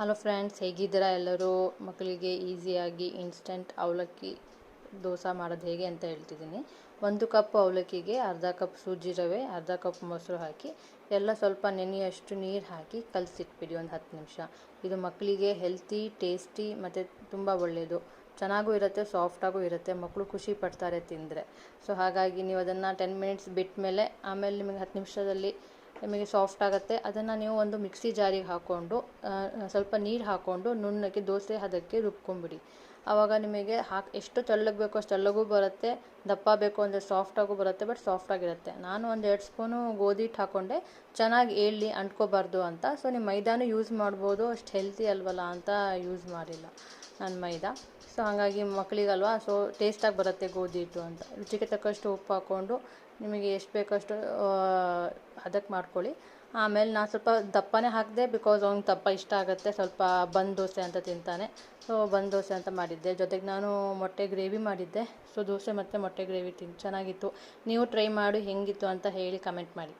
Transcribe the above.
Hello friends, ಹೇಗಿದ್ದೀರಾ ಎಲ್ಲರೂ? ಮಕ್ಕಳಿಗೆ ಈಸಿಯಾಗಿ ಇನ್ಸ್ಟಂಟ್ ಅವಲಕ್ಕಿ ದೋಸೆ ಮಾಡೋದು ಹೇಗೆ ಅಂತ ಹೇಳ್ತಿದ್ದೀನಿ. 1 ಕಪ್ ಅವಲಕ್ಕಿಗೆ ಅರ್ಧ ಕಪ್ ಸೂಜಿ ರವೆ, ಅರ್ಧ ಕಪ್ ಮೊಸರು ಹಾಕಿ ಎಲ್ಲ ಸ್ವಲ್ಪ ನೆನೆಯಷ್ಟು ನೀರು ಹಾಕಿ ಕಲಸಿಟ್ಬಿಡಿ ಒಂದು 10 ನಿಮಿಷ. ಇದು ಮಕ್ಕಳಿಗೆ ಹೆಲ್ತಿ, ಟೇಸ್ಟಿ ಮತ್ತು ತುಂಬ ಒಳ್ಳೆಯದು. ಚೆನ್ನಾಗೂ ಇರುತ್ತೆ, ಸಾಫ್ಟಾಗೂ ಇರುತ್ತೆ. ಮಕ್ಕಳು ಖುಷಿ ಪಡ್ತಾರೆ ತಿಂದರೆ. ಸೊ ಹಾಗಾಗಿ ನೀವು ಅದನ್ನು 10 ಮಿನಿಟ್ಸ್ ಬಿಟ್ಟ ಮೇಲೆ ಆಮೇಲೆ ನಿಮಗೆ 10 ನಿಮಿಷದಲ್ಲಿ ನಿಮಗೆ ಸಾಫ್ಟ್ ಆಗುತ್ತೆ. ಅದನ್ನು ನೀವು ಒಂದು ಮಿಕ್ಸಿ ಜಾರಿಗೆ ಹಾಕ್ಕೊಂಡು ಸ್ವಲ್ಪ ನೀರು ಹಾಕ್ಕೊಂಡು ನುಣ್ಣಗೆ ದೋಸೆ ಹದಕ್ಕೆ ರುಬ್ಕೊಂಬಿಡಿ. ಆವಾಗ ನಿಮಗೆ ಎಷ್ಟು ತೆಳ್ಳಗೆ ಬೇಕೋ ಅಷ್ಟು ತೆಳ್ಳಗೂ ಬರುತ್ತೆ, ದಪ್ಪ ಬೇಕು ಅಂದರೆ ಸಾಫ್ಟಾಗೂ ಬರುತ್ತೆ, ಬಟ್ ಸಾಫ್ಟಾಗಿರುತ್ತೆ. ನಾನು ಒಂದು 2 ಸ್ಪೂನು ಗೋಧಿ ಹಿಟ್ಟು ಹಾಕ್ಕೊಂಡೆ, ಚೆನ್ನಾಗಿ ಏಳಲಿ, ಅಂಟ್ಕೋಬಾರ್ದು ಅಂತ. ಸೊ ನೀವು ಮೈದಾನೂ ಯೂಸ್ ಮಾಡ್ಬೋದು, ಅಷ್ಟು ಹೆಲ್ತಿ ಅಲ್ವಲ್ಲ ಅಂತ ಯೂಸ್ ಮಾಡಿಲ್ಲ ನಾನು ಮೈದಾ. ಸೊ ಹಾಗಾಗಿ ಮಕ್ಕಳಿಗಲ್ವಾ, ಸೊ ಟೇಸ್ಟಾಗಿ ಬರುತ್ತೆ ಗೋಧಿ ಹಿಟ್ಟು ಅಂತ. ರುಚಿಗೆ ತಕ್ಕಷ್ಟು ಉಪ್ಪು ಹಾಕ್ಕೊಂಡು ನಿಮಗೆ ಎಷ್ಟು ಬೇಕಷ್ಟು ಹದಕ್ಕೆ ಮಾಡ್ಕೊಳ್ಳಿ. ಆಮೇಲೆ ನಾನು ಸ್ವಲ್ಪ ದಪ್ಪನೇ ಹಾಕಿದೆ, ಬಿಕಾಸ್ ಅವ್ನಿಗೆ ದಪ್ಪ ಇಷ್ಟ ಆಗುತ್ತೆ. ಸ್ವಲ್ಪ ಬನ್ ದೋಸೆ ಅಂತ ತಿಂತಾನೆ, ಸೊ ಬನ್ ದೋಸೆ ಅಂತ ಮಾಡಿದ್ದೆ. ಜೊತೆಗೆ ನಾನು ಮೊಟ್ಟೆ ಗ್ರೇವಿ ಮಾಡಿದ್ದೆ. ಸೊ ದೋಸೆ ಮತ್ತು ಮೊಟ್ಟೆ ಗ್ರೇವಿ ಚೆನ್ನಾಗಿತ್ತು. ನೀವು ಟ್ರೈ ಮಾಡಿ ಹೆಂಗಿತ್ತು ಅಂತ ಹೇಳಿ ಕಮೆಂಟ್ ಮಾಡಿ.